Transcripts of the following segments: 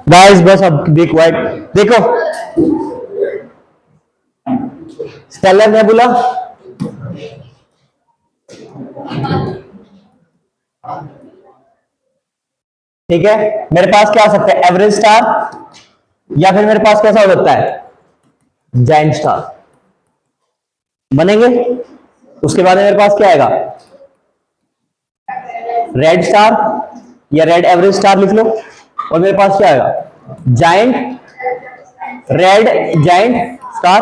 Guys बस अब B quite. देखो स्टेलर नेबुला, ठीक है। मेरे पास क्या हो सकता है, एवरेज स्टार, या फिर मेरे पास कैसा हो सकता है, जाइंट स्टार बनेंगे। उसके बाद मेरे पास क्या आएगा, रेड स्टार या रेड एवरेज स्टार लिख लो। और मेरे पास क्या आएगा, जाइंट, रेड जाइंट स्टार,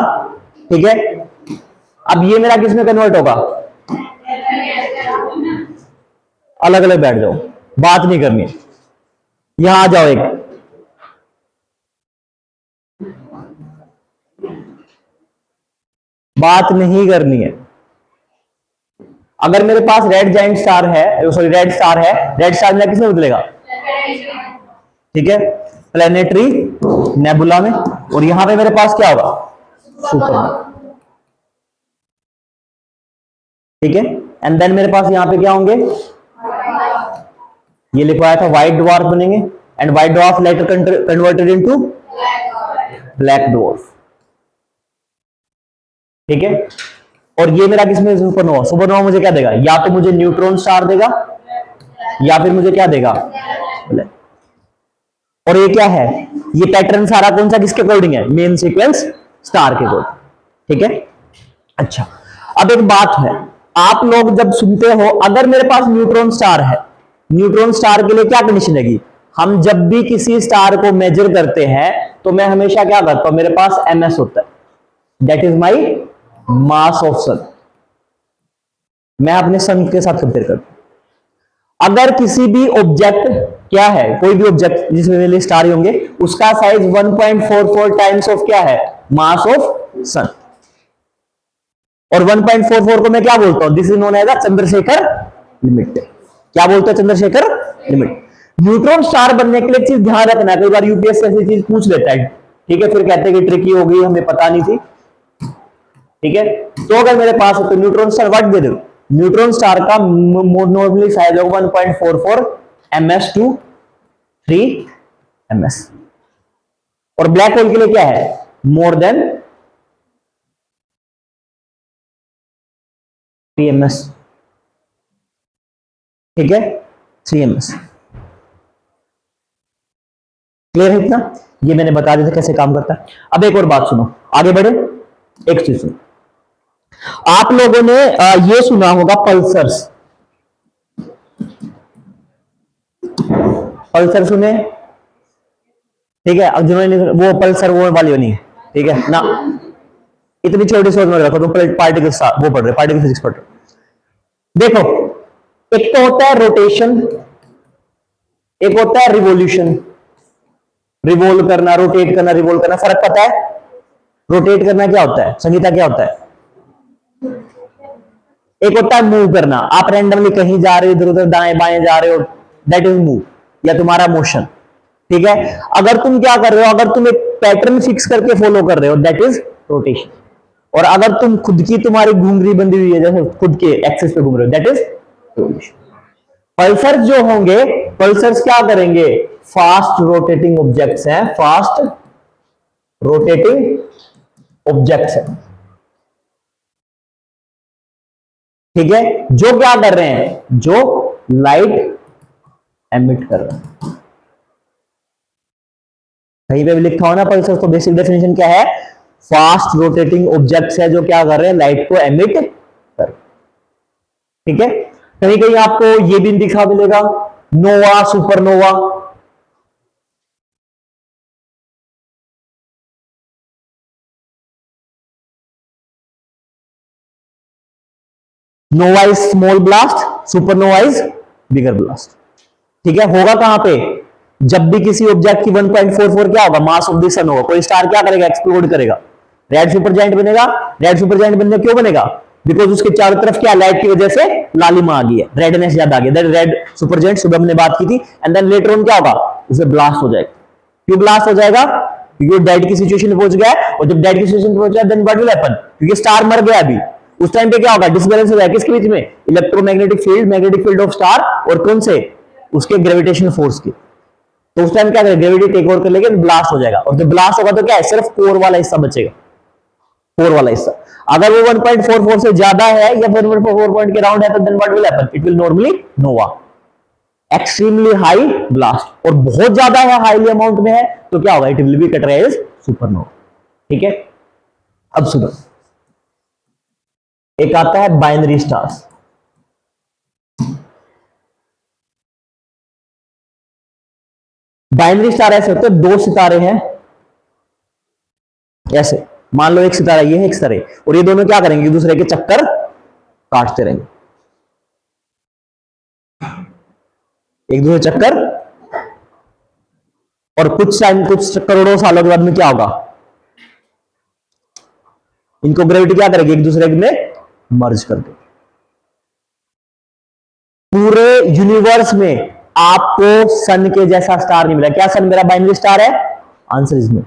ठीक है। अब ये मेरा किस में कन्वर्ट होगा, अलग अलग बैठ जाओ, बात नहीं करनी। यहां आ जाओ, एक बात नहीं करनी है। अगर मेरे पास रेड जाइंट स्टार है, सॉरी रेड स्टार है, रेड स्टार मेरा किसमें बदलेगा, ठीक है, प्लेनेटरी नेबुला में। और यहां पे मेरे पास क्या होगा, सुपर, ठीक है। एंड देन मेरे पास यहां पे क्या होंगे, ये लिखवाया था व्हाइट ड्वार्फ बनेंगे। And white dwarf later converted into black dwarf, ठीक है। और ये मेरा किसमें, सुपरनोवा। सुपरनोवा मुझे क्या देगा, या तो मुझे न्यूट्रॉन स्टार देगा, या फिर मुझे क्या देगा, ब्लैक। और ये क्या है, ये पैटर्न सारा कौन सा किसके अकॉर्डिंग है, मेन सीक्वेंस स्टार के अकॉर्डिंग, ठीक है। अच्छा, अब एक बात है, आप लोग जब सुनते हो, अगर मेरे पास न्यूट्रॉन स्टार है, न्यूट्रॉन स्टार के लिए क्या कंडीशन रहेगी, हम जब भी किसी स्टार को मेजर करते हैं तो मैं हमेशा क्या करता हूं, मेरे पास ms होता है, that is my mass of sun. मैं अपने सन के साथ कंपेयर करता हूं। अगर किसी भी ऑब्जेक्ट, क्या है, कोई भी ऑब्जेक्ट जिसमें मेरे लिए स्टार होंगे, उसका साइज 1.44 टाइम्स ऑफ क्या है, मास ऑफ सन। और 1.44 को मैं क्या बोलता हूं, this is known as Chandrasekhar limit. क्या बोलते हैं, चंद्रशेखर लिमिट। न्यूट्रॉन स्टार बनने के लिए एक चीज ध्यान रखना, कई बार यूपीएससी ऐसी चीज पूछ लेता है, ठीक है, फिर कहते हैं कि ट्रिकी हो गई, हमें पता नहीं थी, ठीक है। तो अगर मेरे पास है तो न्यूट्रॉन स्टार व्हाट दे दो, न्यूट्रॉन स्टार का नॉर्मली साइज होगा 1.44 ms टू 3 ms। और ब्लैक होल के लिए क्या है, मोर देन 3 ms, ठीक है, 3 ms। क्लियर है इतना, ये मैंने बता दिया था कैसे काम करता है। अब एक और बात सुनो, आगे बढ़े। एक चीज सुनो, आप लोगों ने ये सुना होगा पल्सर्स, पल्सर सुने, ठीक है। अब जिन्होंने वो पल्सर वो वाली होनी है, ठीक है ना, इतनी छोटी सोच में रखो, तुम पार्टिकल वो पढ़ रहे, पार्टिकल फिजिक्स पढ़ रहे। देखो, एक तो होता है रोटेशन, एक होता है रिवोल्यूशन। रिवोल्व करना, रोटेट करना, रिवोल्व करना, फर्क पता है। रोटेट करना क्या होता है, संगीता क्या होता है, एक होता है मूव करना, आप रैंडमली कहीं जा रहे हो, इधर उधर दाएं बाएं जा रहे हो, दैट इज मूव, या तुम्हारा मोशन, ठीक है। अगर तुम क्या कर रहे हो, अगर तुम एक पैटर्न फिक्स करके फॉलो कर रहे हो, दैट इज रोटेशन। और अगर तुम खुद की, तुम्हारी घूंघरी बंधी हुई है, जैसे खुद के एक्सिस पे घूम रहे हो, दैट इज रोटेशन। पल्सर्स जो होंगे, पल्सर्स क्या करेंगे, फास्ट रोटेटिंग ऑब्जेक्ट्स हैं, फास्ट रोटेटिंग ऑब्जेक्ट्स हैं, ठीक है, जो क्या कर रहे हैं, जो लाइट एमिट कर रहे हैं। कहीं पे भी लिखा हो ना पल्सर, तो बेसिक डेफिनेशन क्या है, फास्ट रोटेटिंग ऑब्जेक्ट्स है जो क्या कर रहे हैं, लाइट को एमिट कर, ठीक है। कहीं कहीं आपको ये भी दिखा मिलेगा, nova, supernova, nova is small blast, supernova is bigger blast, ठीक है। होगा कहां पे, जब भी किसी ऑब्जेक्ट की 1.44 क्या होगा, मास ऑफ द सन होगा, कोई स्टार क्या करेगा, एक्सप्लोड करेगा, रेड सुपर जायंट बनेगा। रेड सुपर जायंट बनने क्यों बनेगा, बिकॉज उसके चारों तरफ क्या, लाइट की वजह से लालिमा आ गई है, रेडनेस ज्यादा आ गई, दैट रेड सुपर जायंट, सुबह हमने बात की थी। एंड देन लेटर ऑन क्या होगा, उसे ब्लास्ट हो जाएगा। क्यों ब्लास्ट हो जाएगा, क्योंकि डेड की सिचुएशन में पहुंच गया है, और जब डेड की सिचुएशन में पहुंच गया देन व्हाट विल हैपन, क्योंकि स्टार मर गया अभी, उस टाइम पे क्या होगा, डिसबैलेंस हो जाएगा किसके बीच में, electromagnetic field, magnetic field of star और कौन से, उसके ग्रेविटेशनल फोर्स की। तो उस टाइम क्या करेगा, ग्रेविटी टेक ओवर कर लेगी, ब्लास्ट हो जाएगा। और जब ब्लास्ट होगा तो क्या है, सिर्फ कोर वाला हिस्सा बचेगा, कोर वाला हिस्सा। अगर वो 1.44 से ज्यादा है या फिर 1.44 पॉइंट के राउंड है तो then what will happen, it will normally nova, extremely high blast. और बहुत ज्यादा है, हाईली अमाउंट में है, तो क्या होगा, it will be categorised supernova. ठीक है, अब सुनो, एक आता है बाइनरी स्टार्स। बाइनरी स्टार ऐसे होते हैं, दो सितारे हैं ऐसे, मान लो एक सितारा ये है, एक सितारा ये, और ये दोनों क्या करेंगे, एक दूसरे के चक्कर काटते रहेंगे, एक दूसरे चक्कर। और कुछ टाइम, कुछ करोड़ों सालों के बाद में क्या होगा, इनको ग्रेविटी क्या करेगी, एक दूसरे में मर्ज कर देगी। पूरे यूनिवर्स में आपको सन के जैसा स्टार नहीं मिला। क्या सन मेरा बाइनरी स्टार है? Answer is no.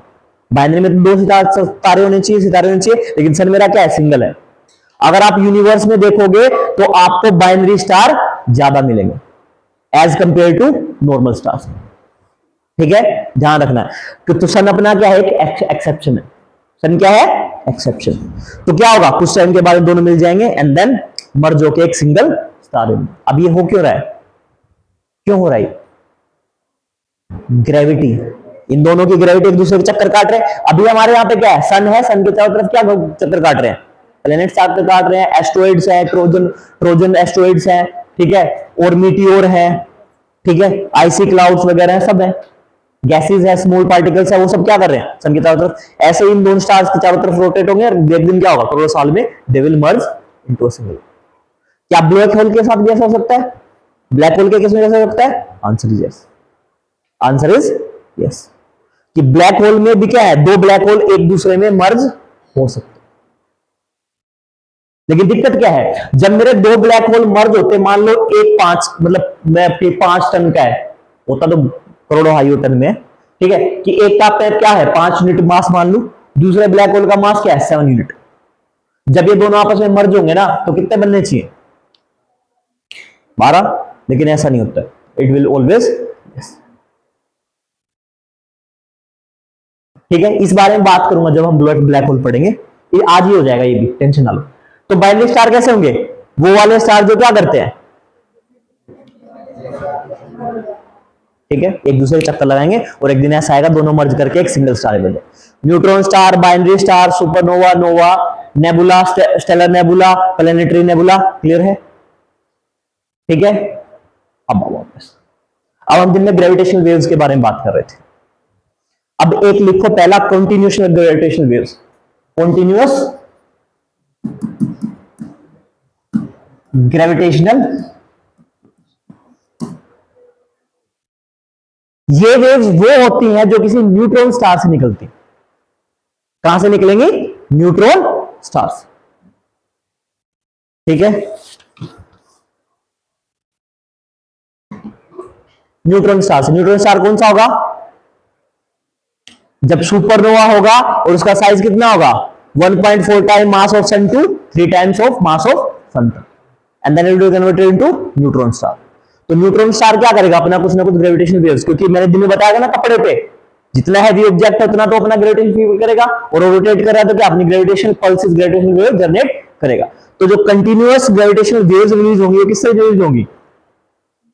बाइनरी में तो दो सितारे होने चाहिए, सितारे होने चाहिए, लेकिन सन मेरा क्या है, सिंगल है। अगर आप यूनिवर्स में देखोगे तो आपको बाइनरी स्टार ज्यादा मिलेंगे as compare to normal stars. ठीक है, ध्यान रखना है। तो सन अपना क्या है, एक एक्सेप्शन है। सन क्या है, एक्सेप्शन। तो क्या होगा, कुछ टाइम के बाद दोनों मिल जाएंगे एंड देन मर्ज होके एक सिंगल स्टार। अब ये हो क्यों रहा है, क्यों हो रहा है, ग्रेविटी, इन दोनों की ग्रेविटी एक दूसरे के चक्कर काट रहे हैं। अभी हमारे यहाँ पे क्या है, सन है, सन के चारों तरफ क्या चक्कर काट रहे हैं, प्लैनेट्स चक्कर काट रहे हैं, एस्ट्रॉइड्स है, ट्रोजन एस्ट्रॉइड्स है, ठीक है, और मीटियोर है, ठीक है, आइसी क्लाउड्स वगैरह है, सब है, गैसेस है, स्मॉल पार्टिकल्स है, वो सब क्या कर रहे हैं सन की चारों तरफ। ऐसे इन दोनों स्टार्स की चारों तरफ रोटेट होंगे और एक दिन क्या होगा, करोड़ों साल में they will merge into a single. क्या ब्लैक होल के साथ भी ऐसा हो सकता है, ब्लैक होल के केस में ऐसा हो सकता है? Answer is yes, answer is yes, कि ब्लैक होल में भी क्या है, दो ब्लैक होल एक दूसरे में मर्ज हो सकते हैं। लेकिन दिक्कत क्या है, जब मेरे दो ब्लैक होल मर्ज होते, मान लो एक 5, मतलब मैं 5 टन का है, होता तो करोड़ों हाई टन में, ठीक है, कि एक का क्या है 5 यूनिट मास मान लू, दूसरे ब्लैक होल का मास क्या है 7 यूनिट। जब ये दोनों आपस में मर्ज होंगे ना तो कितने बनने चाहिए, 12। लेकिन ऐसा नहीं होता, इट विल ऑलवेज, ठीक है, इस बारे में बात करूंगा जब हम ब्लैक होल पढ़ेंगे, ये आज ही हो जाएगा, ये भी टेंशन ना लो। तो बाइनरी स्टार कैसे होंगे, वो वाले स्टार जो क्या करते हैं, ठीक है, एक दूसरे चक्कर लगाएंगे और एक दिन ऐसा आएगा दोनों मर्ज करके एक सिंगल स्टार बने। Neutron star, binary star, supernova, nova, nebula, stellar nebula, planetary nebula. Clear है, ठीक है। अब वापस, अब हम दिन में ग्रेविटेशनल वेव्स के बारे में बात कर रहे थे। अब एक लिखो पहला, continuous gravitational waves, continuous gravitational, ये वेव्स वो होती हैं जो किसी न्यूट्रॉन स्टार से निकलती। कहां से निकलेंगी, न्यूट्रॉन स्टार से, ठीक है। न्यूट्रॉन स्टार से, न्यूट्रॉन स्टार कौन सा होगा, जब सुपरनोवा होगा और उसका साइज कितना होगा, 1.4 time mass of sun to 3 times of mass of sun, and then it will converted into neutron star. तो न्यूट्रॉन स्टार क्या करेगा, अपना कुछ ना कुछ ग्रेविटेशनल वेव्स, क्योंकि मैंने दिन में बताया ना कपड़े पे, जितना हैवी ऑब्जेक्ट है उतना तो अपना ग्रेविटेशन फील करेगा, और रोटेट कर रहा है तो क्या अपनी gravitation pulses, gravitational wave generate करेगा। तो जो कंटिन्यूअस ग्रेविटेशनल वेव्स रिलीज होंगी वो किससे रिलीज होंगी,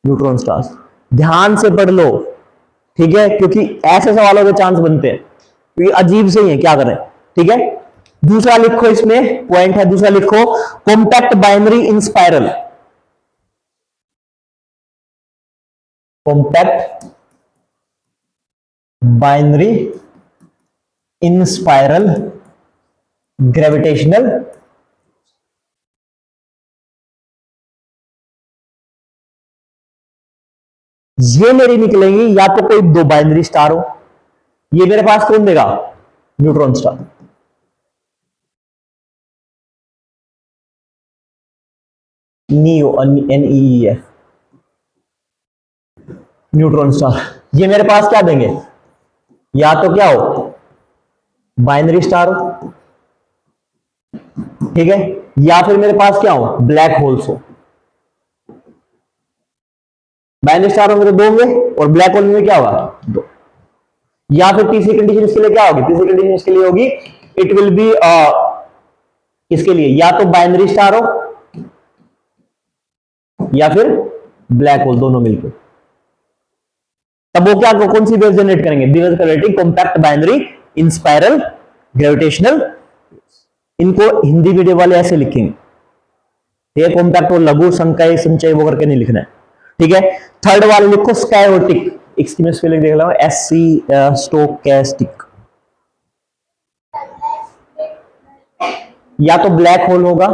न्यूट्रॉन स्टार्स। ध्यान से पढ़ लो, ठीक है, क्योंकि ऐसे सवालों के चांस बनते हैं, क्योंकि अजीब से ही है, क्या करें, ठीक है। दूसरा लिखो, इसमें पॉइंट है, दूसरा लिखो, कॉम्पैक्ट बाइनरी इन स्पाइरल, कॉम्पैक्ट बाइनरी इन स्पाइरल ग्रेविटेशनल ये मेरी निकलेंगी या तो कोई दो बाइनरी स्टार हो, ये मेरे पास कौन देगा, neutron star, neo, NEEF, neutron star. ये मेरे पास क्या देंगे, या तो क्या हो बाइनरी स्टार हो, ठीक है, या फिर मेरे पास क्या हो ब्लैक होल्स हो। बाइनरी स्टार होंगे तो 2 होंगे, और ब्लैक होल में क्या होगा 2। या फिर तीसरी कंडीशन इसके लिए क्या होगी, तीसरी कंडीशन इसके लिए होगी इट विल बी इसके लिए या तो बाइनरी स्टार हो या फिर ब्लैक होल, दोनों मिलकर। तब वो क्या कौन सी वेव जनरेट करेंगे, वेव जनरेटिंग कॉम्पैक्ट बाइनरी इन स्पाइरल ग्रेविटेशनल। इनको हिंदी मीडियम वाले ऐसे लिखेंगे, ये कॉम्पैक्ट और लघु संचय संचय वो करके नहीं लिखना है, ठीक है। थर्ड वाले लिखो स्कायोटिक, इसकी मैं स्पेलिंग देख रहा हूं, SC स्टोकैस्टिक। या तो ब्लैक होल होगा,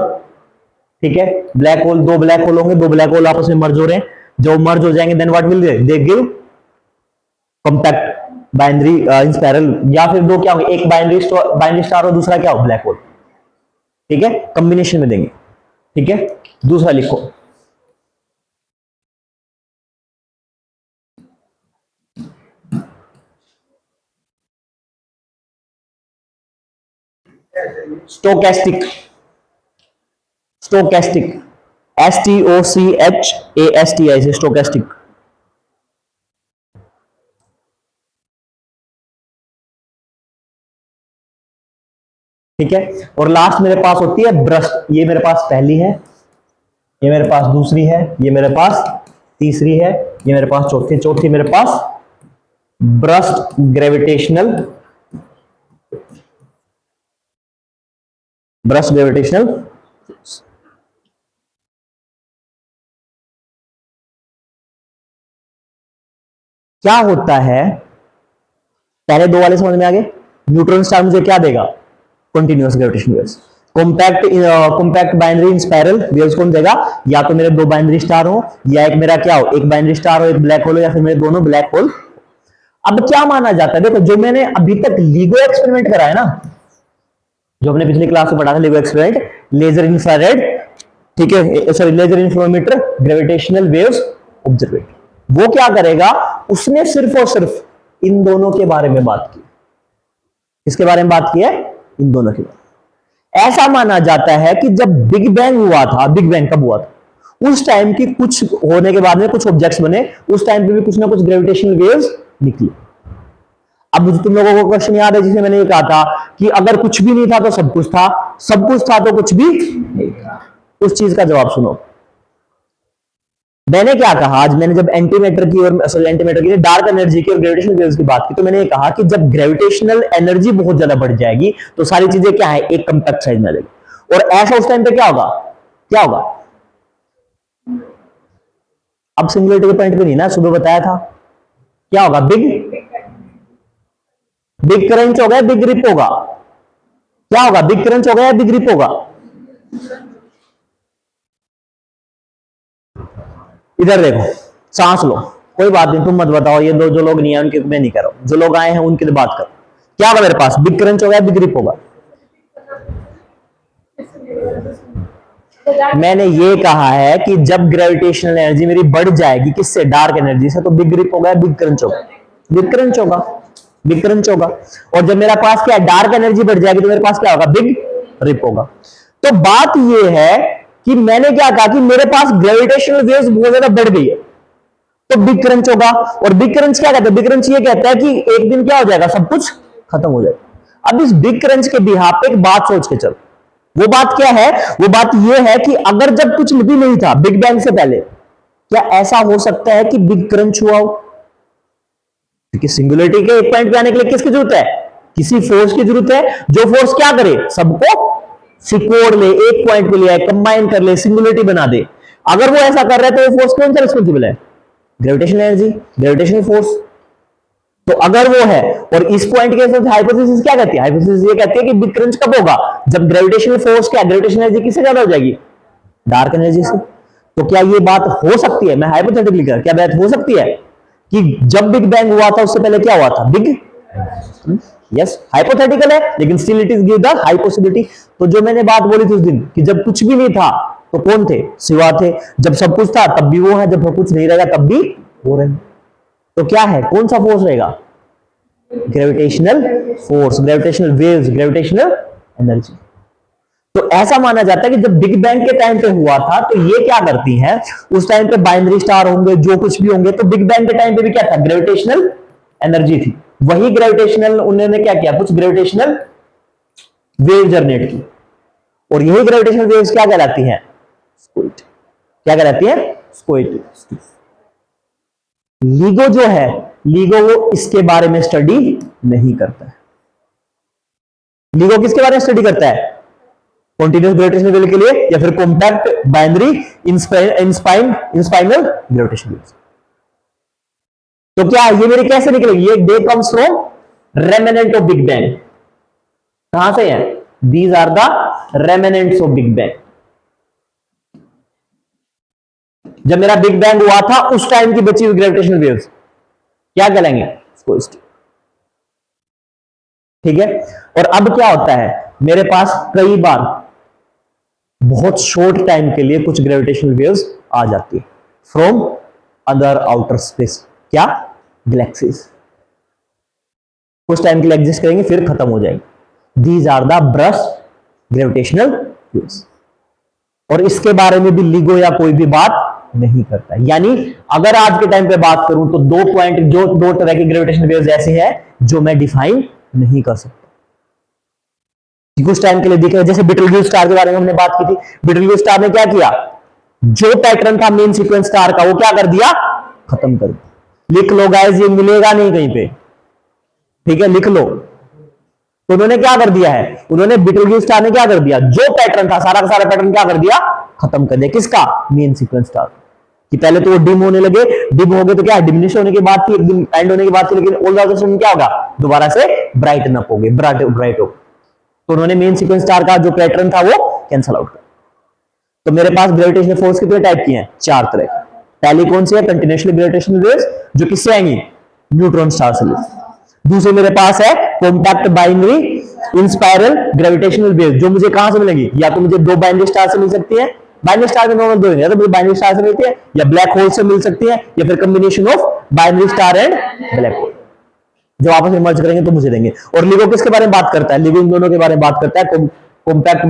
ठीक है, ब्लैक होल, 2 ब्लैक होल होंगे, 2 ब्लैक होल आपस में मर्ज हो रहे हैं, जो मर्ज हो जाएंगे then what will they give compact binary in spiral. या फिर 2 क्या होंगे, एक बाइनरी स्टार और दूसरा क्या हो ब्लैक होल, ठीक है, कॉम्बिनेशन में देंगे, ठीक है। दूसरा लिखो स्टोकैस्टिक, स्टोकैस्टिक STOCHASTI से स्टोकैस्टिक, ठीक है। और लास्ट मेरे पास होती है ब्रस्ट, ये मेरे पास पहली है, ये मेरे पास दूसरी है, ये मेरे पास तीसरी है, ये मेरे पास चौथी, चौथी मेरे पास ब्रस्ट ग्रेविटेशनल, ब्रस्ट ग्रेविटेशनल। क्या होता है, पहले 2 वाले समझ में आ गए। न्यूट्रॉन स्टार मुझे क्या देगा, continuous gravitational waves. Compact binary इन स्पाइरल वेव्स कौन देगा, या तो मेरे 2 बाइनरी स्टार हो, या एक मेरा क्या हो, एक बाइनरी स्टार हो एक ब्लैक होल हो, या फिर मेरे दोनों ब्लैक होल। अब क्या माना जाता है, देखो जो मैंने अभी तक LIGO एक्सपेरिमेंट करा है ना, जो हमने पिछली क्लास में पढ़ा था LIGO एक्सपेरिमेंट, लेजर इंफ्रारेड, ठीक है, सॉरी लेजर इंफ्लोमीटर ग्रेविटेशनल वेव्स ऑब्जर्वेट, वो क्या करेगा, उसने सिर्फ और सिर्फ इन दोनों के बारे में बात की। किसके बारे में बात की है, इन दोनों के बारे में। ऐसा माना जाता है कि जब बिग बैंग हुआ था, बिग बैंग कब हुआ था, उस टाइम की कुछ होने के बाद में कुछ ऑब्जेक्ट्स बने, उस टाइम पे भी कुछ ना कुछ ग्रेविटेशनल वेव्स निकली। अब मुझे तुम लोगों को क्वेश्चन याद है जिसमें मैंने ये कहा था कि अगर कुछ भी नहीं था तो सब कुछ था, सब कुछ था तो कुछ भी नहीं था। उस चीज का जवाब सुनो। मैंने क्या कहा, आज मैंने जब एंटीमैटर की और सॉरी एंटीमैटर की डार्क एनर्जी की और ग्रेविटेशनल वेव्स की बात की, तो मैंने ये कहा कि जब ग्रेविटेशनल एनर्जी बहुत ज्यादा बढ़ जाएगी तो सारी चीजें क्या है, एक कॉम्पैक्ट साइज में आ जाएगी। और ऐसा उस टाइम पे क्या होगा, क्या होगा, अब सिंगुलरिटी के पॉइंट पे नहीं ना, सुबह बताया था, क्या होगा, बिग क्रंच हो गया, बिग रिप होगा। क्या होगा, बिग क्रंच हो गया, बिग रिप होगा। इधर देखो, सांस लो, कोई बात नहीं, तुम मत बताओ, ये दो जो लोग नहीं है उनके मैं नहीं कर रहा हूं, जो लोग आए हैं उनके लिए बात करो। क्या होगा मेरे पास, बिग क्रंच हो गया, बिग रिप होगा। मैंने ये कहा है कि जब ग्रेविटेशनल एनर्जी मेरी बढ़ जाएगी किससे, डार्क एनर्जी से, तो बिग रिप होगा, बिग क्रंच होगा, बिग क्रंच होगा, बिग क्रंच होगा। और जब मेरा पास क्या है, डार्क एनर्जी बढ़ जाएगी तो मेरे पास क्या होगा, बिग रिप होगा। तो बात ये है कि मैंने क्या कहा कि मेरे पास ग्रेविटेशनल वेव्स बहुत ज्यादा बढ़ गई है तो बिग क्रंच होगा। और बिग क्रंच क्या कहता है, बिग क्रंच ये कहता है कि एक दिन क्या हो जाएगा, सब कुछ खत्म हो जाएगा। अब इस बिग क्रंच के बिहाफ पे एक बात सोच के चलो, वो बात क्या है, वो बात यह है कि अगर जब कुछ भी नहीं था बिग बैंग से पहले, क्या ऐसा हो सकता है कि बिग क्रंच हुआ हो, क्योंकि सिंगुलरिटी के एक पॉइंट पे आने के लिए किसकी जरूरत है, किसी फोर्स की जरूरत है, जो फोर्स क्या करे, सबको सिकोड़ ले, एक पॉइंट पे ले आए, कंबाइन कर ले, सिंगुलरिटी बना दे। अगर वो ऐसा कर रहा है तो वो फोर्स कौन सा रिस्पॉन्सिबल है, ग्रेविटेशनल एनर्जी, ग्रेविटेशनल फोर्स। तो अगर वो है, और इस पॉइंट के साथ हाइपोथेसिस क्या कहती है, हाइपोथेसिस ये कहती है कि बिग क्रंच कब होगा, जब ग्रेविटेशनल फोर्स क्या, ग्रेविटेशनल एनर्जी किससे ज्यादा हो जाएगी, डार्क एनर्जी से। तो क्या ये बात हो सकती है, मैं हाइपोथेटिकली कर, क्या बात हो सकती है कि जब बिग बैंग हुआ था उससे पहले क्या हुआ था, बिग, यस हाइपोथेटिकल है लेकिन still it is give the high possibility. तो जो मैंने बात बोली थी उस दिन कि जब कुछ भी नहीं था तो कौन थे, शिवा थे, जब सब कुछ था तब भी वो है, जब कुछ नहीं रहेगा तब भी वो रहेगा। तो क्या है, कौन सा फोर्स रहेगा, gravitational force, gravitational waves, gravitational energy. तो ऐसा माना जाता है कि जब बिग बैंग के टाइम पे हुआ था तो ये क्या करती हैं, उस टाइम पे बाइनरी स्टार होंगे, जो कुछ भी होंगे, तो बिग बैंग के टाइम पे भी क्या था, ग्रेविटेशनल एनर्जी थी। वही ग्रेविटेशनल, उन्होंने क्या किया, कुछ ग्रेविटेशनल वेव जनरेट की, और यही ग्रेविटेशनल वेव्स क्या कहलाती हैं, स्क्विड। क्या कहलाती है, स्क्विड। लीगो जो है, लीगो वो इसके बारे में स्टडी नहीं करता है। लीगो किसके बारे में स्टडी करता है, कॉन्टिन्यूस ग्रेविटेशनल वेव के लिए, या फिर compact binary inspiral gravitational waves. तो क्या ये मेरी कैसे निकलेगी, ये they comes from remnant of big bang. कहां से है, these are the remnants of big bang. जब मेरा बिग बैंग हुआ था उस टाइम की बची हुई ग्रेविटेशनल वेव्स क्या कहलाएंगे, स्क्विड। ठीक है। और अब क्या होता है, मेरे पास कई बार बहुत शॉर्ट टाइम के लिए कुछ ग्रेविटेशनल वेव्स आ जाती है फ्रॉम अदर आउटर स्पेस, क्या, गैलेक्सीज। कुछ टाइम के लिए एग्जिस्ट करेंगे फिर खत्म हो जाएंगे। These are the burst gravitational waves. और इसके बारे में भी लिगो या कोई भी बात नहीं करता। यानी अगर आज के टाइम पे बात करूं तो दो तरह की ग्रेविटेशनल वेव्स ऐसे हैं जो मैं डिफाइन नहीं कर सकता। कुछ टाइम के लिए दिखे, जैसे बिटलगेज स्टार के बारे में हमने बात की थी। बिटलगेज स्टार ने क्या किया, जो पैटर्न था मेन सीक्वेंस स्टार का वो क्या कर दिया, खत्म कर दिया। लिख लो गाइस, ये मिलेगा नहीं कहीं पे, ठीक है, लिख लो। तो उन्होंने क्या कर दिया है, उन्होंने बिटलगेज स्टार ने क्या कर दिया, जो पैटर्न था सारा का सारा पैटर्न क्या कर दिया, खत्म कर दिया। किसका, मेन सीक्वेंस स्टार। कि पहले तो वो डिम होने लगे, डिम हो गए तो क्या डिमिनिश होने की बात थी, एकदम एंड होने की बात थी, लेकिन ऑल द अदर्स क्या होगा, दोबारा से ब्राइटन अप हो गए, ब्राइट हो। तो उन्होंने मेन सीक्वेंस स्टार का जो पैटर्न था वो कैंसल आउट कर। तो मेरे पास ग्रेविटेशनल फोर्स कितने टाइप की हैं, 4 तरह। पहली कौन सी है, कंटिन्यूअसली ग्रेविटेशनल वेव्स, जो किससे आएंगी, न्यूट्रॉन स्टार से। दूसरे मेरे पास है कॉम्पैक्ट बाइनरी इंस्पायरल ग्रेविटेशनल वेव, जो मुझे कहां से मिलेंगी, या तो मुझे दो बाइनरी स्टार से मिल सकती है, बाइनरी स्टार में नॉर्मल दो, या तो मुझे बाइनरी स्टार से मिलती है, या ब्लैक होल से मिल सकती है, या फिर combination of binary star and black hole, जो आपस में मर्ज करेंगे तो मुझे देंगे। और लिगो किसके बारे में बात करता है, लिगो इन दोनों के बारे में बात करता है, compact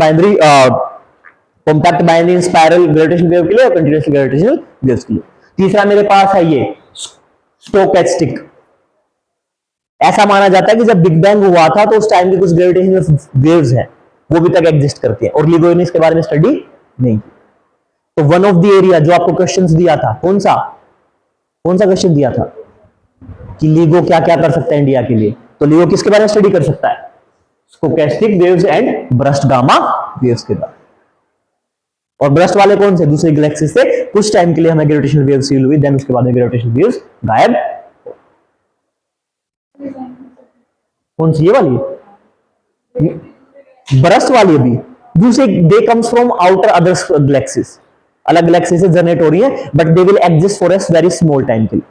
binary spiral gravitational wave के लिए और कंटीन्यूअस ग्रेविटेशनल वेव्स के लिए। तीसरा मेरे पास है ये स्टोकैस्टिक। ऐसा माना जाता है कि जब बिग बैंग हुआ था तो उस टाइम की कुछ ग्रेविटेशनल वेव्स हैं वो भी तक एग्जिस्ट करती हैं, और लिगो ने इसके बारे में स्टडी नहीं की। तो वन ऑफ द एरिया जो आपको क्वेश्चंस दिया था, कौन सा क्वेश्चन दिया था कि लिगो क्या क्या कर सकता है इंडिया के लिए, तो लिगो किसके बारे में स्टडी कर सकता है, stochastic waves and burst gamma waves के बारे। और ब्रस्ट वाले कौन से, दूसरे गैलेक्सी से कुछ टाइम के लिए हमें ग्रेविटेशनल वेव्स फील हुई, देन उसके बाद में ग्रेविटेशनल वेव्स गायब। कौन सी, ये वाली ब्रस्ट वाली, अभी दूसरे, दे comes from outer other galaxies, अलग गैलेक्सी से जनरेट हो रही है, but they will exist for a very small time के लिए,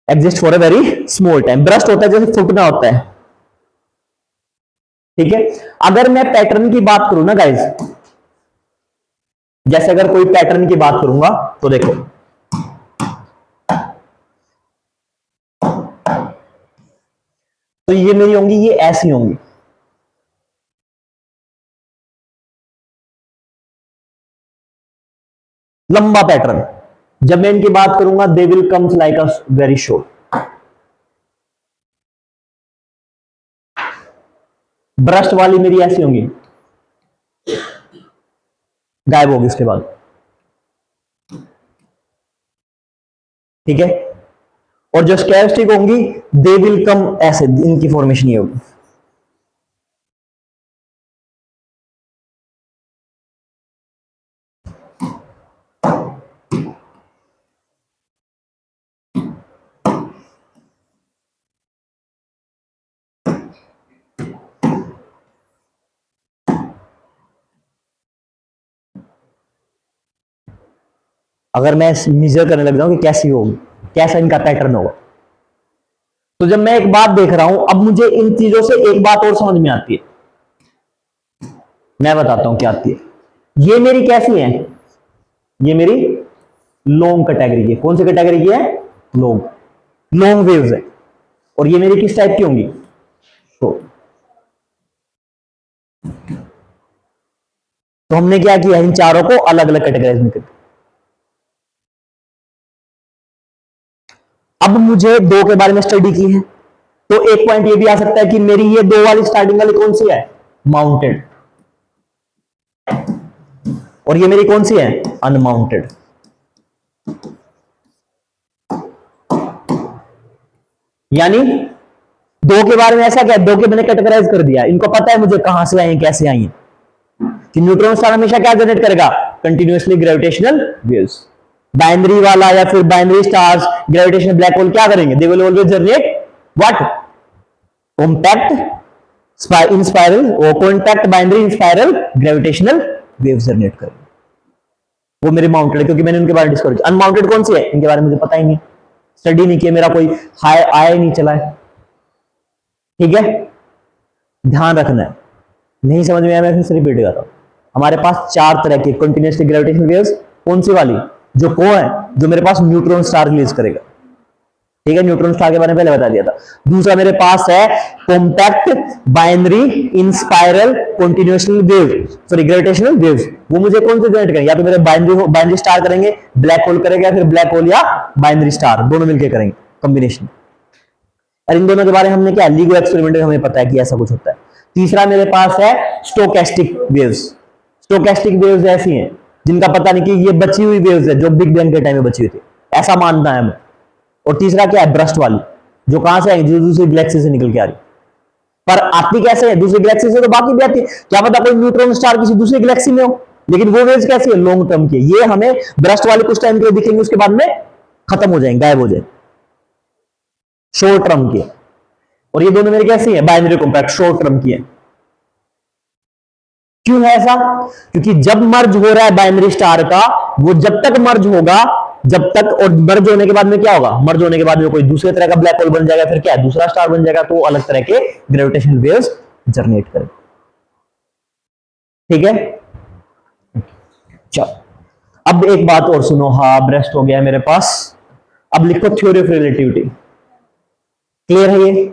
exist for a very small time. Burst होता है जैसे फुटना होता है, ठीक है। अगर मैं पैटर्न की बात करूं ना गाइज, जैसे अगर कोई पैटर्न की बात करूंगा तो देखो, तो ये मेरी होंगी, ये ऐसी होंगी, लंबा पैटर्न। जब मैं इनकी बात करूंगा they will comes like a very short. Burst वाली मेरी ऐसी होंगी, गायब होगी उसके बाद, ठीक है। और जो स्कैरिस्टिक होंगी दे विल कम ऐसे, इनकी फॉर्मेशन ये होगी। अगर मैं मेजर करने लग जाऊं कि कैसी होगी, कैसा इनका पैटर्न होगा, तो जब मैं एक बात देख रहा हूं, अब मुझे इन चीजों से एक बात और समझ में आती है, मैं बताता हूं क्या आती है। ये मेरी कैसी है, ये मेरी लॉन्ग कैटेगरी की है। कौन सी कैटेगरी की है, लॉन्ग वेव्स है। और ये मेरी किस टाइप की होंगी, शॉर्ट। तो हमने क्या किया, इन चारों को अलग अलग कैटेगराइज में कर दिया। अब मुझे दो के बारे में स्टडी की है, तो एक पॉइंट ये भी आ सकता है कि मेरी ये दो वाली स्टार्टिंग वाली कौन सी है, माउंटेड, और ये मेरी कौन सी है, अनमाउंटेड। यानी दो के बारे में ऐसा क्या, दो के मैंने कैटेगराइज कर दिया, इनको पता है मुझे कहां से आई कैसे आई कि न्यूट्रॉन स्टार हमेशा क्या जनरेट करेगा, कंटिन्यूअसली ग्रेविटेशनल वेव्स। बाइनरी वाला या फिर binary stars, gravitational black hole क्या करेंगे, they will always generate what, compact inspiral, वो कॉम्पैक्ट बाइनरी इन स्पाइरल ग्रेविटेशनल वेव्स जनरेट करेंगे। वो मेरे माउंटेड है, क्योंकि मैंने उनके बारे में डिस्कवर किया। अनमाउंटेड कौन सी है, इनके बारे में मुझे पता ही नहीं, स्टडी नहीं किया, मेरा कोई हाई आया नहीं चला है। ठीक है, ध्यान रखना है, नहीं समझ में आया मैं फिर से रिपीट करता हूं। हमारे पास चार तरह की कंटिन्यूअसली ग्रेविटेशनल वेव्स, कौन सी वाली, जो को है, जो मेरे पास न्यूट्रॉन स्टार रिलीज करेगा। ठीक है, न्यूट्रॉन स्टार के बारे में पहले बता दिया था। दूसरा मेरे पास है कॉम्पैक्ट बाइनरी इन spiral continuously wave, sorry gravitational waves. वो मुझे कौन से जनरेट करेंगे, या तो मेरे बाइनरी स्टार करेंगे, ब्लैक होल करेगा, फिर ब्लैक होल या बाइनरी स्टार दोनों मिलकर करेंगे कॉम्बिनेशन। और इन दोनों के बारे में हमने क्या, LIGO एक्सपेरिमेंट में हमें पता है कि ऐसा कुछ होता है। तीसरा मेरे पास है स्टोकेस्टिक वेव्स। स्टोकेस्टिक वेव्स ऐसी हैं जिनका पता नहीं कि ये बची हुई वेव्स है जो बिग बैंग के टाइम में बची हुई थी, ऐसा मानना है हमें। और तीसरा क्या है, ब्रस्ट वाली, जो कहां से आएंगी, जो दूसरी गैलेक्सी से निकल के आ रही, पर आती कैसे है, दूसरी गैलेक्सी से तो बाकी भी आती है, क्या पता कोई न्यूट्रॉन स्टार किसी दूसरी गैलेक्सी में हो, लेकिन वो वेव्स कैसी है, लॉन्ग टर्म की। ये हमें ब्रस्ट वाली कुछ टाइम के लिए दिखेंगे, उसके बाद में खत्म हो जाएंगे, गायब हो जाएंगे, शॉर्ट टर्म की। और ये दोनों मेरी कैसी है, बाइनरी कॉम्पैक्ट, शॉर्ट टर्म की है। क्यों है ऐसा, क्योंकि जब मर्ज हो रहा है बाइनरी स्टार का, वो जब तक मर्ज होगा, जब तक, और मर्ज होने के बाद में क्या होगा, मर्ज होने के बाद में कोई दूसरे तरह का ब्लैक होल बन जाएगा, फिर क्या है, दूसरा स्टार बन जाएगा, तो वो अलग तरह के ग्रेविटेशनल वेव्स जनरेट करेगा। ठीक है, चलो अब एक बात और सुनो, हाँ ब्रेस्ट हो गया मेरे पास। अब लिखो थ्योरी ऑफ रिलेटिविटी। क्लियर है ये,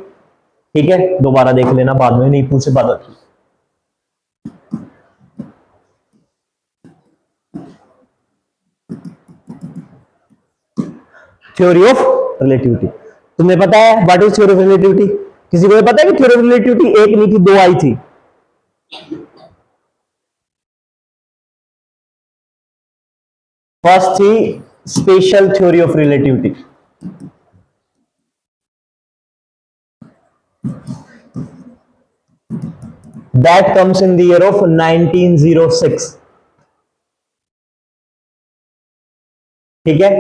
ठीक है, दोबारा देख लेना बाद में, नहीं पूछे बाद की। थ्योरी ऑफ रिलेटिविटी, तुम्हें पता है what is theory of relativity, किसी को पता है कि थ्योरी ऑफ रिलेटिविटी एक नहीं थी, दो आई थी। फर्स्ट थी special theory of relativity, that comes in the year of 1906। ठीक है,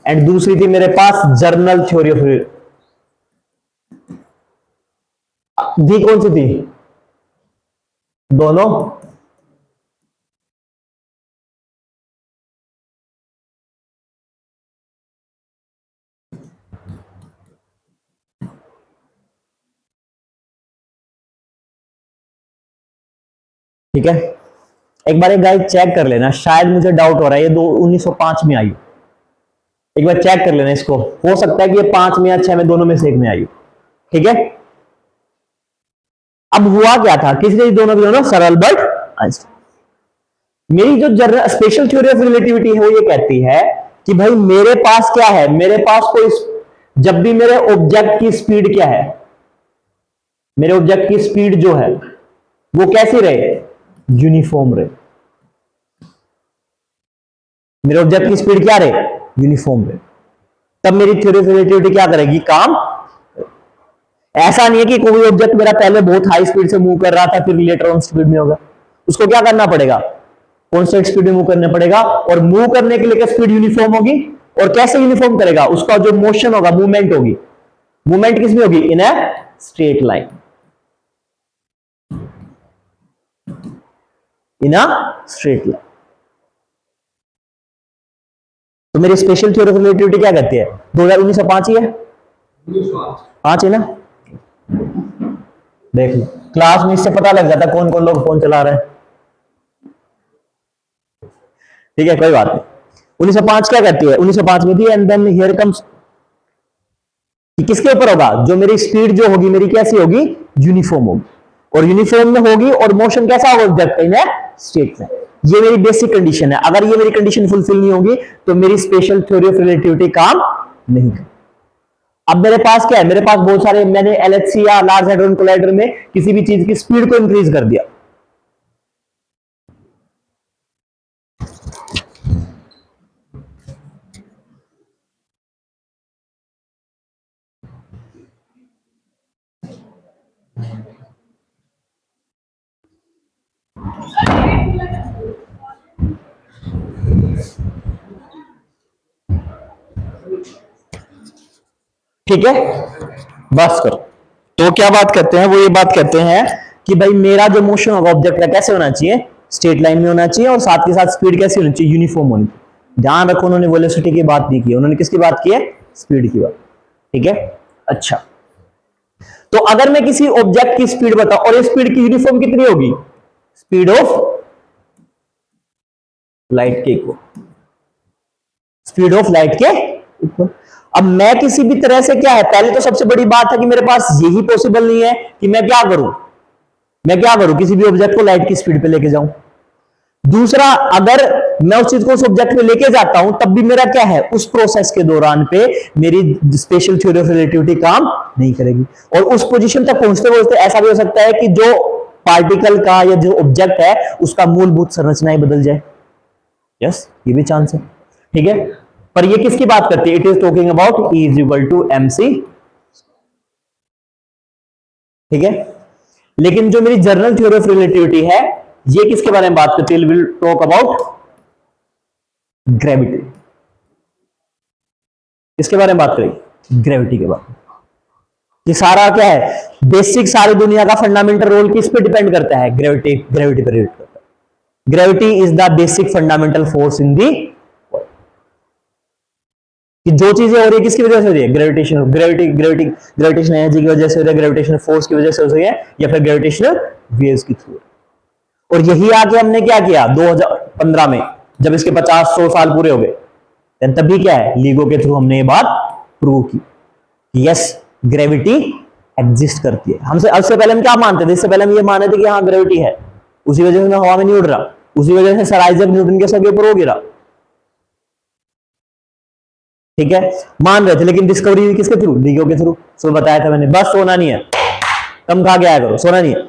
एंड दूसरी थी मेरे पास जर्नल थ्योरी ऑफ, दी कौन सी थी, दोनों। ठीक है, एक बार एक गाइड चेक कर लेना, शायद मुझे डाउट हो रहा है ये 1905 में आई, एक बार चेक कर लेना इसको, हो सकता है कि ये 5 में या 6 में, दोनों में से एक में आई। ठीक है, अब हुआ क्या था, किसने दोनों के दोनों, सर अल्बर्ट आइंस्टाइन। मेरी जो स्पेशल थ्योरी ऑफ रिलेटिविटी है वो ये कहती है कि भाई मेरे पास क्या है, मेरे पास कोई, जब भी मेरे ऑब्जेक्ट की स्पीड क्या है, मेरे ऑब्जेक्ट की स्पीड जो है वो कैसी रहे, यूनिफॉर्म रहे। मेरे ऑब्जेक्ट की स्पीड क्या रहे, यूनिफॉर्म रहे, तब मेरी थ्योरी ऑफ रिलेटिविटी क्या करेगी, काम। ऐसा नहीं है कि कोई ऑब्जेक्ट मेरा पहले बहुत हाई स्पीड से मूव कर रहा था, फिर लेटर ऑन स्पीड में होगा, उसको क्या करना पड़ेगा, कांस्टेंट स्पीड में मूव करना पड़ेगा, और मूव करने के लिए स्पीड यूनिफॉर्म होगी। और कैसे यूनिफॉर्म करेगा, उसका जो मोशन होगा, मूवमेंट होगी, मूवमेंट किसमें होगी, in a straight line, in a straight line. तो मेरी स्पेशल थ्योरी ऑफ रिलेटिविटी क्या कहती है, 2019 ही है, 5 है ना, देख लो क्लास में, इससे पता लग जाता कौन कौन लोग फोन चला रहे हैं। ठीक है, कोई बात नहीं। 1905 क्या कहती है, 1905 में थी, एंड देन हियर कम्स, किसके ऊपर होगा, जो मेरी स्पीड जो होगी मेरी कैसी होगी, यूनिफॉर्म होगी, और यूनिफॉर्म में होगी, और मोशन कैसा होगा ऑब्जेक्ट इन स्ट्रेट लाइन। ये मेरी बेसिक कंडीशन है। अगर ये मेरी कंडीशन फुलफिल नहीं होगी तो मेरी स्पेशल थ्योरी ऑफ रिलेटिविटी काम नहीं करेगी। अब मेरे पास क्या है, मेरे पास बहुत सारे, मैंने एलएचसी या लार्ज हैड्रोजन कोलाइडर में किसी भी चीज की स्पीड को इंक्रीज कर दिया, ठीक है, बस करो। तो क्या बात करते हैं, वो ये बात करते हैं कि भाई मेरा जो मोशन होगा ऑब्जेक्ट का कैसे होना चाहिए, स्ट्रेट लाइन में होना चाहिए, और साथ के साथ स्पीड कैसी होनी चाहिए, यूनिफॉर्म होनी चाहिए। ध्यान रखो, उन्होंने वेलोसिटी की बात नहीं की, उन्होंने किसकी बात की है, स्पीड की बात। ठीक है, अच्छा, तो अगर मैं किसी ऑब्जेक्ट की स्पीड बताऊं और ये स्पीड की यूनिफॉर्म कितनी होगी, स्पीड ऑफ लाइट के इक्वल, स्पीड ऑफ लाइट के इक्वल। अब मैं किसी भी तरह से क्या है, पहले तो सबसे बड़ी बात है कि मेरे पास यही पॉसिबल नहीं है कि मैं क्या करूं, किसी भी ऑब्जेक्ट को लाइट की स्पीड पे लेके जाऊं। दूसरा, अगर मैं उस चीज को उस ऑब्जेक्ट पे लेके जाता हूं तब भी मेरा क्या है, उस प्रोसेस के दौरान पे मेरी स्पेशल थ्योरी ऑफ रिलेटिविटी काम नहीं करेगी। और उस पोजीशन तक पहुंचते पहुंचते ऐसा भी हो सकता है कि जो पार्टिकल का या जो ऑब्जेक्ट है उसका मूलभूत संरचना ही बदल जाए। यस, ये भी चांस है। ठीक है, पर ये किसकी बात करती है, it is talking about E is equal to MC। ठीक है, लेकिन जो मेरी जनरल थ्योरी ऑफ रिलेटिविटी है ये किसके बारे में बात करती है, विल टॉक अबाउट ग्रेविटी। किसके बारे में बात करेगी, ग्रेविटी के बारे में। ये सारा क्या है, बेसिक सारी दुनिया का फंडामेंटल रोल किस पे डिपेंड करता है, ग्रेविटी पर डिपेंड करता है। Gravity is the basic fundamental force in the, कि जो चीजें हो रही है किसकी वजह से हो रही है, ग्रेविटेशन एनर्जी की वजह से हो रही है, ग्रेविटेशनल फोर्स की वजह से हो रही है, या फिर ग्रेविटेशनल वेव्स की थ्रू। और यही आके हमने क्या किया 2015 में, जब इसके 50-100 साल पूरे हो गए, तभी क्या है, लीगो के थ्रू हमने ये बात प्रूव की, यस ग्रेविटी एग्जिस्ट करती है। हमसे उससे पहले हम क्या मानते थे, इससे पहले हम ये मानते थे कि हाँ ग्रेविटी है, उसी वजह से मैं हवा में नहीं उड़ रहा, उसी वजह से सर आइजैक न्यूटन के सर के ऊपर हो गिरा। ठीक है, मान रहे थे, लेकिन डिस्कवरी हुई किसके थ्रू, लीगो के थ्रू। सो बताया था मैंने, बस सोना नहीं है, कम खा के आया करो, सोना नहीं है,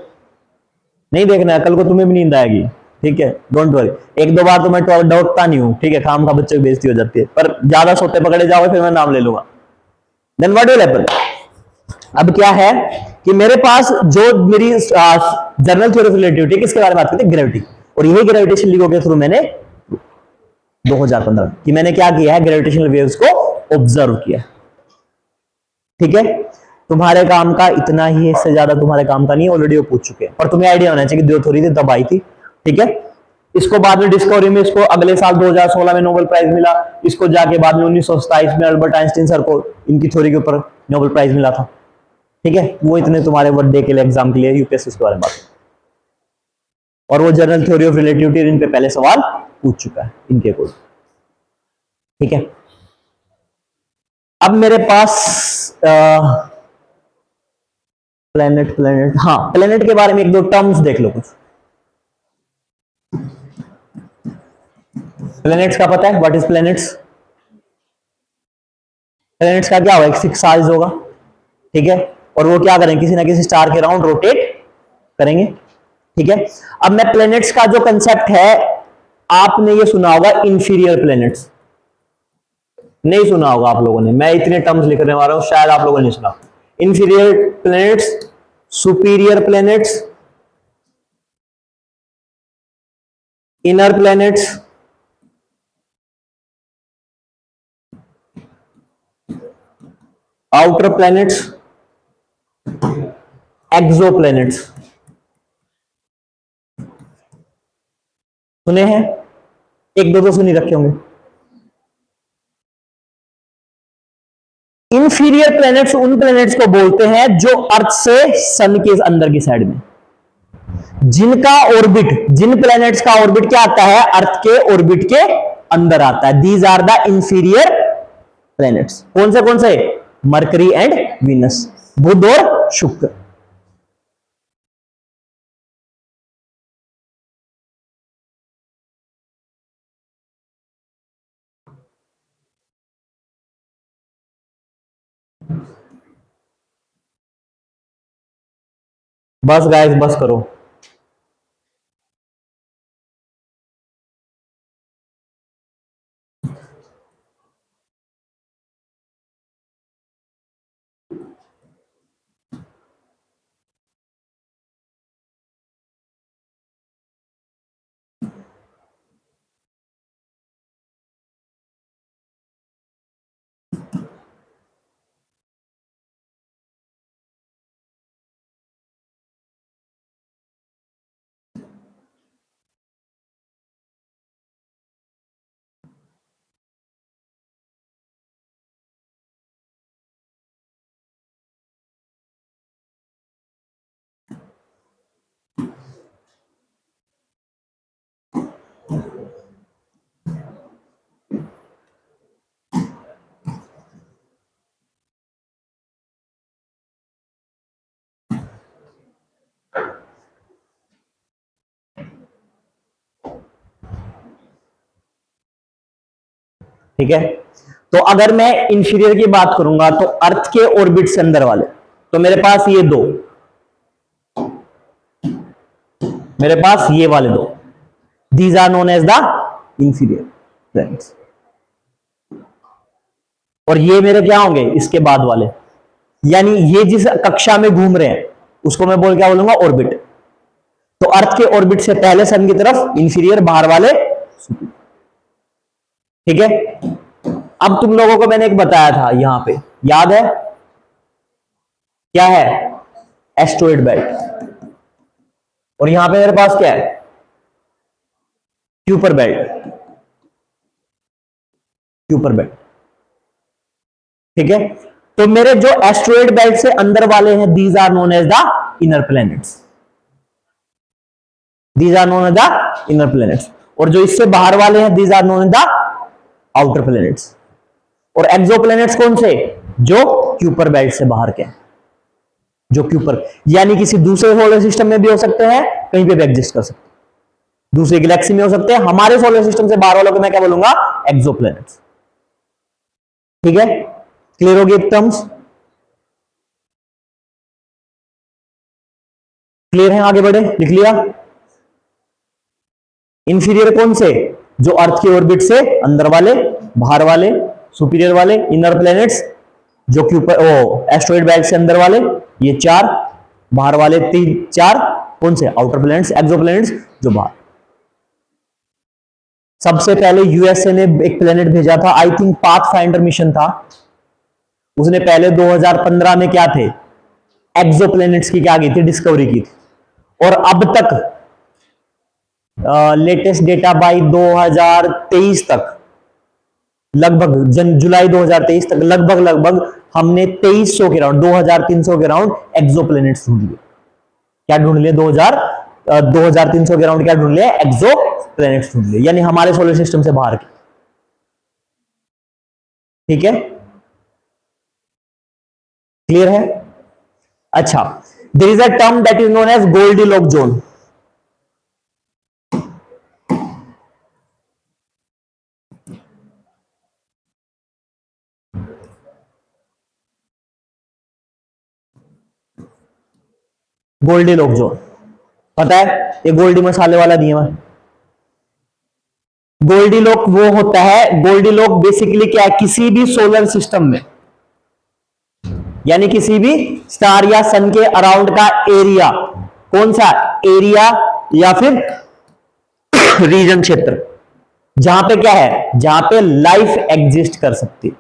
नहीं देखना है, कल को तुम्हें भी नींद आएगी। ठीक है, डोंट वरी, एक दो बार तो मैं डाउटता नहीं हूं, ठीक है, खाम का बच्चे की बेइज्जती हो जाती है, पर ज्यादा सोते पकड़े जाओगे फिर मैं नाम ले लूंगा, देन व्हाट विल हैपन। अब क्या है कि मेरे पास जो मेरी जनरल थ्योरी ऑफ रिलेटिविटी किसके बारे में बात करती है, ग्रेविटी। और यही ग्रेविटेशन लीगो के थ्रू मैंने 2015 कि मैंने क्या किया है, ग्रेविटेशनल वेव्स को ऑब्जर्व किया। ठीक है, तुम्हारे काम का इतना ही है, इससे ज्यादा तुम्हारे काम का नहीं है, ऑलरेडी वो पूछ चुके हैं, पर तुम्हें आइडिया होना चाहिए कि दो थ्योरी थी तब आई थी। ठीक है, इसको बाद में डिस्कवरी में, इसको अगले साल 2016 में नोबेल प्राइज मिला, इसको जाके बाद में 1927 में अल्बर्ट आइंस्टीन सर को इनकी थ्योरी के ऊपर नोबेल प्राइज मिला था। ठीक है, वो इतने तुम्हारे वर्डे के लिए, एग्जाम के लिए, यूपीएससी के बारे में बात, और वो जनरल थ्योरी ऑफ रिलेटिविटी इन पे पहले सवाल पूछ चुका है इनके कोई। ठीक है, अब मेरे पास प्लेनेट, हाँ प्लेनेट के बारे में एक दो टर्म्स देख लो कुछ। प्लेनेट्स का पता है, व्हाट इज प्लेनेट्स, प्लेनेट्स का क्या होगा, एक फिक्स साइज होगा। ठीक है, और वो क्या करेंगे, किसी ना किसी स्टार के राउंड रोटेट करेंगे। ठीक है, अब मैं प्लेनेट्स का जो कंसेप्ट है, आपने ये सुना होगा इंफीरियर प्लेनेट्स, नहीं सुना होगा आप लोगों ने, मैं इतने टर्म्स लिखने वाला हूं, शायद आप लोगों ने सुना। Inferior planets, superior planets, inner planets, outer planets, exoplanets, सुने हैं, एक दो तो सुनी रखे होंगे। इंफीरियर प्लैनेट्स उन प्लैनेट्स को बोलते हैं जो अर्थ से सन के अंदर की साइड में, जिनका ऑर्बिट, जिन प्लैनेट्स का ऑर्बिट क्या आता है, अर्थ के ऑर्बिट के अंदर आता है, these are the inferior planets. कौन से, मरकरी एंड वीनस, बुध और शुक्र। बस गाइस बस करो। ठीक है, तो अगर मैं इंफीरियर की बात करूंगा तो अर्थ के ऑर्बिट से अंदर वाले, तो मेरे पास ये दो, मेरे पास ये वाले दो, these are known as the inferior planets. और ये मेरे क्या होंगे इसके बाद वाले, यानी ये जिस कक्षा में घूम रहे हैं उसको मैं क्या बोलूंगा ऑर्बिट। तो अर्थ के ऑर्बिट से पहले सन की तरफ इंफीरियर, बाहर वाले सुपीरियर। ठीक है, अब तुम लोगों को मैंने एक बताया था यहां पे, याद है क्या है, एस्ट्रॉइड बेल्ट। और यहां पे मेरे पास क्या है, क्यूपर बेल्ट, क्यूपर बेल्ट। ठीक है, तो मेरे जो एस्ट्रॉइड बेल्ट से अंदर वाले हैं these are known as the inner planets, these are known as the inner planets. और जो इससे बाहर वाले हैं these are known as the outer planets. और एक्सोप्लैनेट्स कौन से, जो क्यूपर बेल्ट से बाहर के, जो क्यूपर यानी किसी दूसरे सोलर सिस्टम में भी हो सकते हैं, कहीं पे भी एग्जिस्ट कर सकते हैं, दूसरी गैलेक्सी में हो सकते हैं, हमारे सोलर सिस्टम से बाहर वालों को मैं क्या बोलूंगा, एक्सोप्लैनेट्स। ठीक है, क्लियर हो गई टर्म्स, क्लियर है, आगे बढ़े, लिख लिया। इंफीरियर कौन से, जो अर्थ की ऑर्बिट से अंदर वाले, बाहर वाले, सुपीरियर वाले, इनर प्लैनेट्स जो क्यूपर एस्ट्रॉइड बेल्ट से अंदर वाले, ये चार, बाहर वाले तीन चार, कौन से, आउटर प्लैनेट्स, एक्सोप्लैनेट्स जो बाहर। सबसे पहले यूएसए ने एक प्लेनेट भेजा था, I think path finder mission था, उसने पहले 2015 में क्या थे, एक्सोप्लैनेट्स की क्या की थी, डिस्कवरी की थी। और अब तक लेटेस्ट डेटा बाई 2023 तक, लगभग जुलाई 2023 तक लगभग हमने 2300 के राउंड, 2300 के राउंड एक्सोप्लैनेट्स ढूंढ लिए। क्या ढूंढ लिए, 2300 के राउंड क्या ढूंढ लिए, एक्सोप्लैनेट्स ढूंढ लिए, यानी हमारे सोलर सिस्टम से बाहर के। ठीक है, क्लियर है। अच्छा, there is a term that is known as Goldilock zone. Goldilock zone पता है, ये गोल्डी मसाले वाला नियम है। गोल्डीलॉक वो होता है, गोल्डीलॉक बेसिकली क्या है, किसी भी सोलर सिस्टम में, यानी किसी भी स्टार या सन के अराउंड का एरिया, कौन सा एरिया या फिर रीजन, क्षेत्र, जहां पे क्या है, जहां पे लाइफ एग्जिस्ट कर सकती है,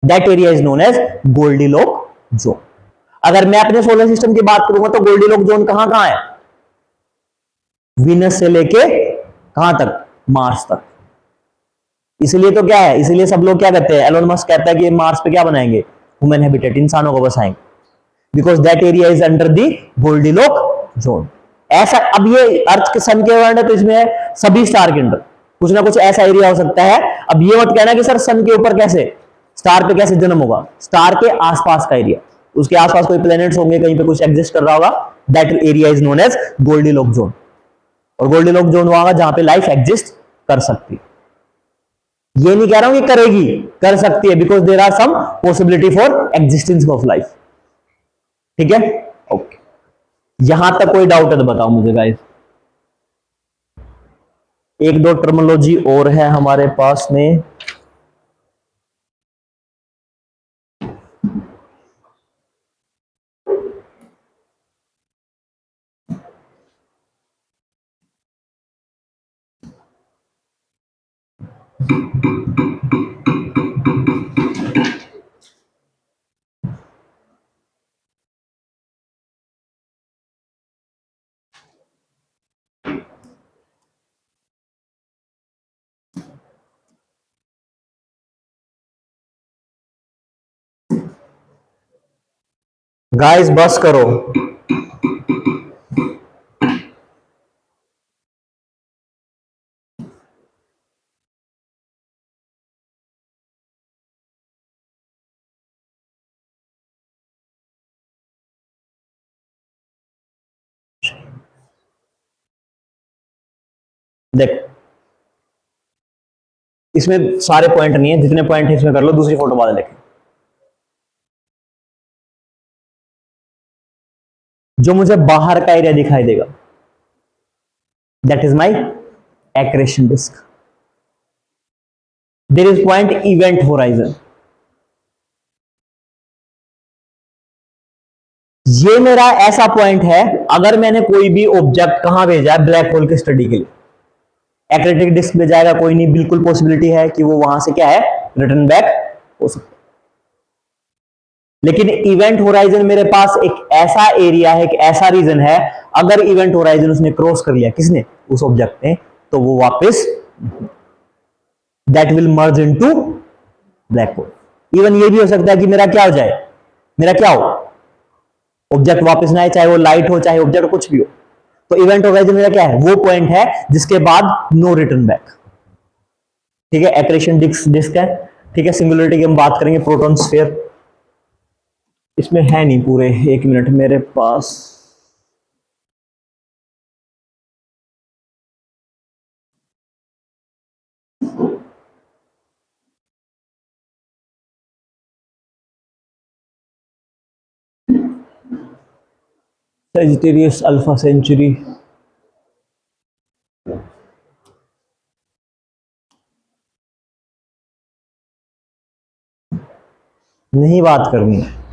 that area is known as Goldilock zone. अगर मैं अपने सोलर सिस्टम की बात करूंगा तो गोल्डीलॉक जोन कहां कहां है, वीनस से लेके कहां तक, मार्स तक। इसलिए तो क्या है, इसलिए सब लोग क्या कहते हैं, एलोन मस्क कहता है कि मार्स पे क्या बनाएंगे, ह्यूमन हैबिटेट, इंसानों को बसाएंगे, because that area is under the Goldilocks zone. ऐसा, अब ये अर्थ के सन के अराउंड है तो इसमें सभी स्टार के अंदर कुछ ना कुछ ऐसा एरिया हो सकता है। अब ये मत कहना कि सर सन के ऊपर कैसे, स्टार पे कैसे जन्म होगा, स्टार के आसपास का एरिया, उसके आसपास कोई प्लैनेट्स होंगे, कहीं पे कुछ एग्जिस्ट कर रहा होगा, that area is known as Goldilock zone. और गोल्डीलॉक जोन वहां जहां पे लाइफ एग्जिस्ट कर सकती है। ये नहीं कह रहा हूं कि करेगी, कर सकती है, because there are some possibility for existence of life. ठीक है, ओके। यहां तक कोई डाउट है तो बताओ मुझे गाइस। एक दो टर्मिनोलॉजी और है हमारे पास में। गाइस बस करो। देख, इसमें सारे पॉइंट नहीं है, जितने पॉइंट है इसमें कर लो, दूसरी फोटो बाद देखें। जो मुझे बाहर का एरिया दिखाई देगा, that is my accretion disc. There is point event horizon. ये मेरा ऐसा पॉइंट है, अगर मैंने कोई भी ऑब्जेक्ट कहां भेजा है ब्लैक होल की स्टडी के लिए, एक्रेटिक डिस्क में जाएगा कोई नहीं, बिल्कुल पॉसिबिलिटी है कि वो वहां से क्या है, रिटर्न बैक हो सकता है। लेकिन इवेंट होराइजन मेरे पास एक ऐसा एरिया है, एक ऐसा रीजन है, अगर इवेंट होराइजन उसने क्रॉस कर लिया, किसने, उस ऑब्जेक्ट ने, तो वो वापस that will merge into black hole. Even ये भी हो सकता है कि मेरा क्या हो जाए, मेरा क्या हो, ऑब्जेक्ट वापस ना आए, चाहे वो लाइट हो चाहे ऑब्जेक्ट कुछ भी हो। तो इवेंट होराइजन मेरा क्या है, वो पॉइंट है जिसके बाद नो रिटर्न बैक। ठीक है, एक्रेशन डिस्क डिस्क है। ठीक है, सिंगुलरिटी की हम बात करेंगे, प्रोटॉन स्फीयर इसमें है नहीं पूरे, एक मिनट मेरे पास। सेजिटेरियस अल्फा सेंचुरी, नहीं बात करनी है।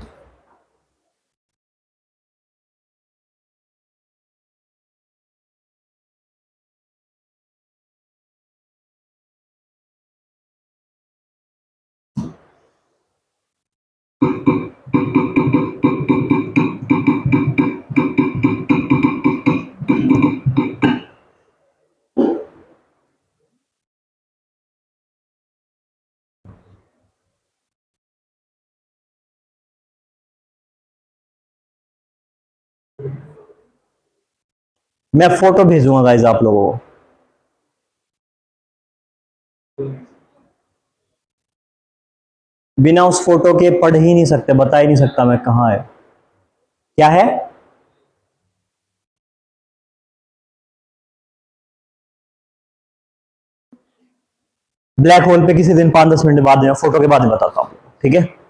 मैं फोटो भेजूंगा गाइज आप लोगों को। बिना उस फोटो के पढ़ ही नहीं सकते, बता ही नहीं सकता मैं कहां है, क्या है। ब्लैक होल पे किसी दिन 5-10 मिनट बाद, फोटो के बाद में बताता हूं, ठीक है।